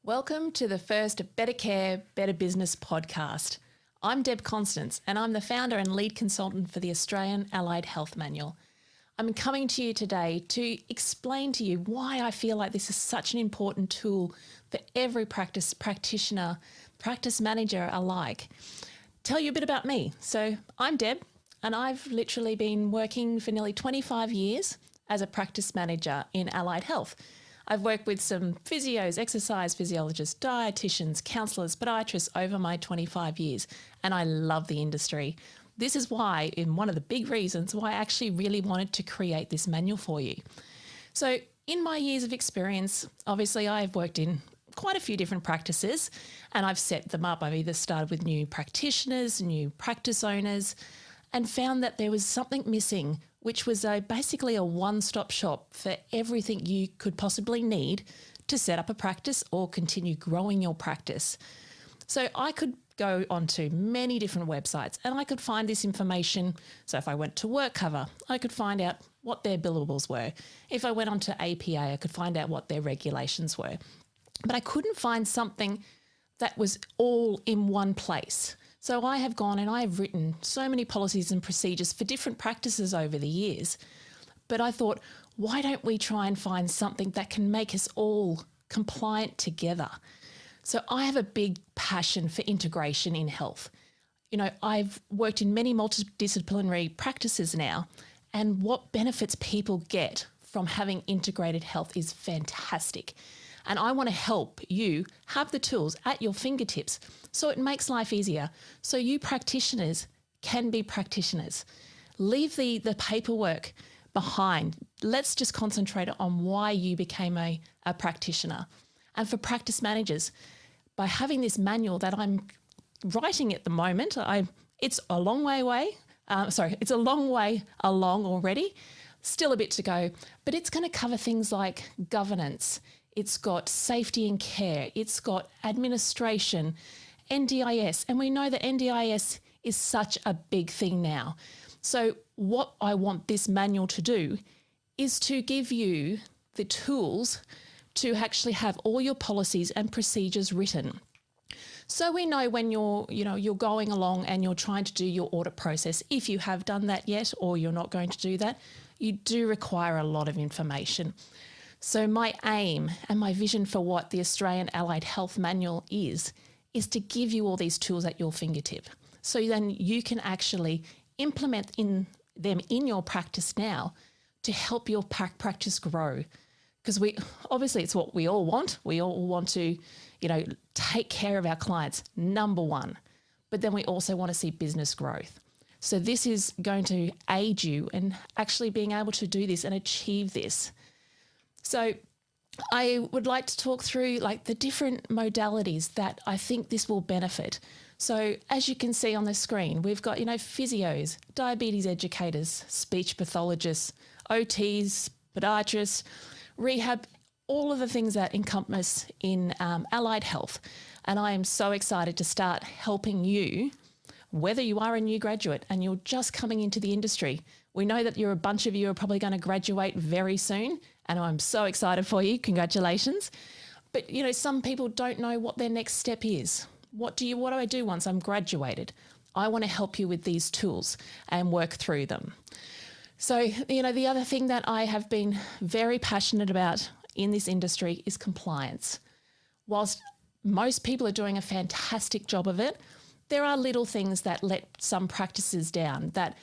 Welcome to the first Better Care, Better Business podcast. I'm Deb Constance and I'm the founder and lead consultant for the Australian Allied Health Manual. I'm coming to you today to explain to you why I feel like this is such an important tool for every practice practitioner, practice manager alike. Tell you a bit about me. So I'm Deb and I've literally been working for nearly 25 years as a practice manager in allied health. I've worked with some physios, exercise physiologists, dietitians, counsellors, podiatrists over my 25 years, and I love the industry. This is why, and one of the big reasons why I actually really wanted to create this manual for you. So in my years of experience, obviously I've worked in quite a few different practices and I've set them up. I've either started with new practitioners, new practice owners, and found that there was something missing, which was basically a one-stop shop for everything you could possibly need to set up a practice or continue growing your practice. So I could go onto many different websites and I could find this information. So if I went to WorkCover, I could find out what their billables were. If I went onto APA, I could find out what their regulations were. But I couldn't find something that was all in one place. So I have gone and I have written so many policies and procedures for different practices over the years. But I thought, why don't we try and find something that can make us all compliant together? So I have a big passion for integration in health. You know, I've worked in many multidisciplinary practices now, and what benefits people get from having integrated health is fantastic. And I want to help you have the tools at your fingertips so it makes life easier. So you practitioners can be practitioners. Leave the paperwork behind. Let's just concentrate on why you became a practitioner. And for practice managers, by having this manual that I'm writing at the moment, it's a long way along already, still a bit to go, but it's going to cover things like governance. It's got safety and care. It's got administration, NDIS. And we know that NDIS is such a big thing now. So what I want this manual to do is to give you the tools to actually have all your policies and procedures written. So we know when you're going along and you're trying to do your audit process, if you have done that yet or you're not going to do that, you do require a lot of information. So my aim and my vision for what the Australian Allied Health Manual is to give you all these tools at your fingertip. So then you can actually implement them in your practice now to help your practice grow. Because obviously it's what we all want. We all want to, take care of our clients, number one. But then we also want to see business growth. So this is going to aid you in actually being able to do this and achieve this. So I would like to talk through the different modalities that I think this will benefit. So as you can see on the screen, we've got, physios, diabetes educators, speech pathologists, OTs, podiatrists, rehab, all of the things that encompass in allied health. And I am so excited to start helping you, whether you are a new graduate and you're just coming into the industry. We know that a bunch of you are probably going to graduate very soon, and I'm so excited for you. Congratulations. But, some people don't know what their next step is. What do I do once I'm graduated? I want to help you with these tools and work through them. So, the other thing that I have been very passionate about in this industry is compliance. Whilst most people are doing a fantastic job of it, there are little things that let some practices down that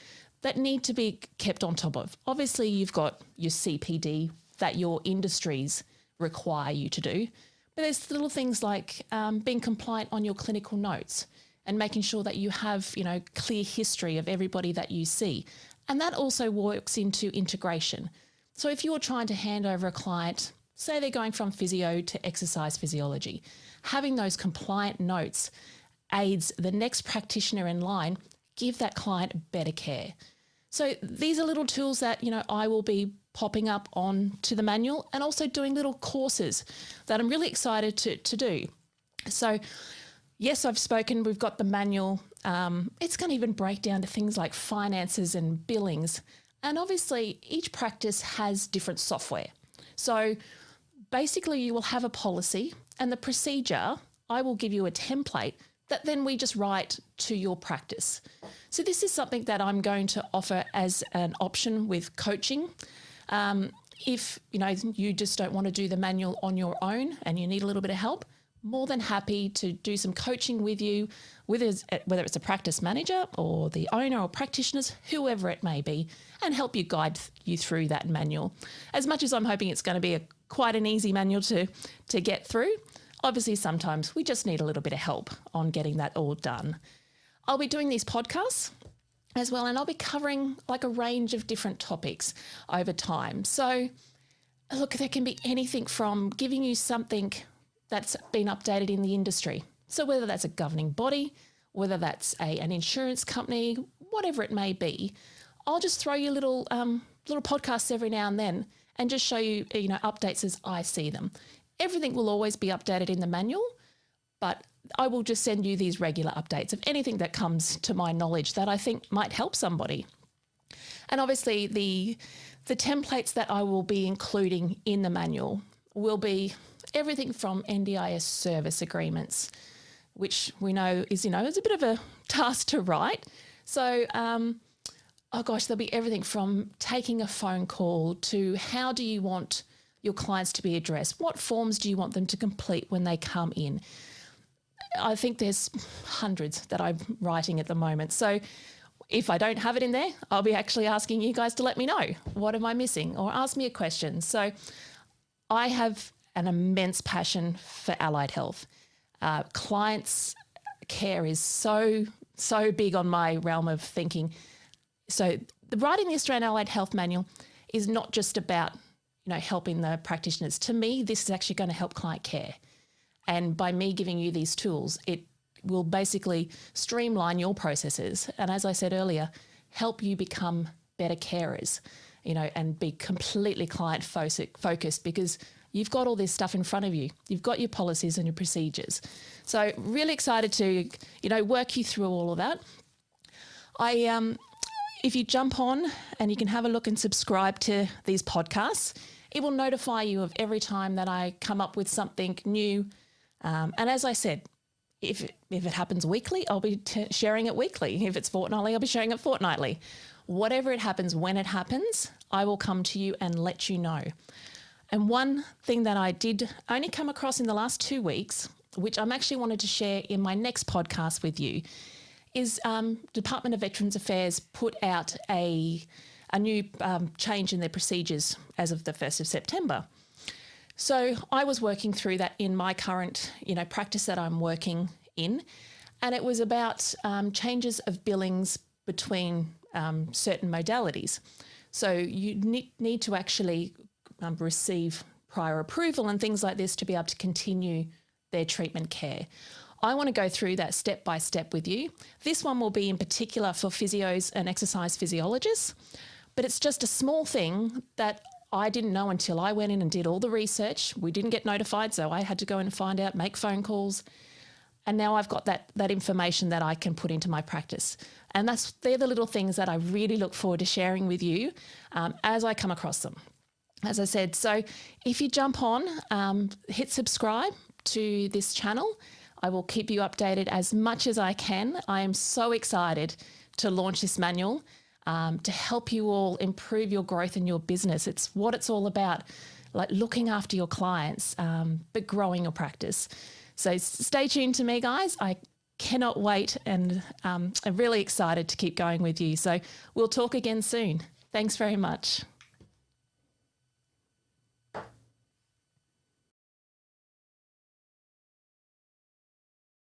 need to be kept on top of. Obviously, you've got your CPD that your industries require you to do, but there's little things like being compliant on your clinical notes and making sure that you have, clear history of everybody that you see. And that also works into integration. So if you're trying to hand over a client, say they're going from physio to exercise physiology, having those compliant notes aids the next practitioner in line, give that client better care. So these are little tools that, I will be popping up on to the manual and also doing little courses that I'm really excited to do. So yes, I've spoken, we've got the manual. It's going to even break down to things like finances and billings. And obviously each practice has different software. So basically you will have a policy, and the procedure, I will give you a template that then we just write to your practice. So this is something that I'm going to offer as an option with coaching. If you just don't want to do the manual on your own and you need a little bit of help, more than happy to do some coaching with you, whether it's a practice manager or the owner or practitioners, whoever it may be, and help you guide you through that manual. As much as I'm hoping it's going to be quite an easy manual to get through, obviously sometimes we just need a little bit of help on getting that all done. I'll be doing these podcasts as well, and I'll be covering like a range of different topics over time. So look, there can be anything from giving you something that's been updated in the industry. So whether that's a governing body, whether that's an insurance company, whatever it may be, I'll just throw you little podcasts every now and then and just show you, updates as I see them. Everything will always be updated in the manual, but I will just send you these regular updates of anything that comes to my knowledge that I think might help somebody. And obviously the templates that I will be including in the manual will be everything from NDIS service agreements, which we know is a bit of a task to write. So, there'll be everything from taking a phone call to how do you want your clients to be addressed? What forms do you want them to complete when they come in? I think there's hundreds that I'm writing at the moment. So if I don't have it in there, I'll be actually asking you guys to let me know, what am I missing? Or ask me a question. So I have an immense passion for allied health. Clients' care is so big on my realm of thinking. So writing the Australian Allied Health Manual is not just about helping the practitioners. To me, this is actually going to help client care. And by me giving you these tools, it will basically streamline your processes. And as I said earlier, help you become better carers, and be completely client focused, because you've got all this stuff in front of you. You've got your policies and your procedures. So really excited to, work you through all of that. If you jump on and you can have a look and subscribe to these podcasts, it will notify you of every time that I come up with something new. And as I said, if it happens weekly, I'll be sharing it weekly. If it's fortnightly, I'll be sharing it fortnightly. Whatever it happens, when it happens, I will come to you and let you know. And one thing that I did only come across in the last 2 weeks, which I'm actually wanted to share in my next podcast with you, is Department of Veterans Affairs put out a new change in their procedures as of the 1st of September. So I was working through that in my current, practice that I'm working in, and it was about changes of billings between certain modalities. So you need to actually receive prior approval and things like this to be able to continue their treatment care. I want to go through that step by step with you. This one will be in particular for physios and exercise physiologists, but it's just a small thing that I didn't know until I went in and did all the research. We didn't get notified, so I had to go and find out, make phone calls. And now I've got that information that I can put into my practice. And they're the little things that I really look forward to sharing with you as I come across them. As I said, so if you jump on, hit subscribe to this channel. I will keep you updated as much as I can. I am so excited to launch this manual to help you all improve your growth in your business. It's what it's all about, like looking after your clients, but growing your practice. So stay tuned to me, guys. I cannot wait, and I'm really excited to keep going with you. So we'll talk again soon. Thanks very much.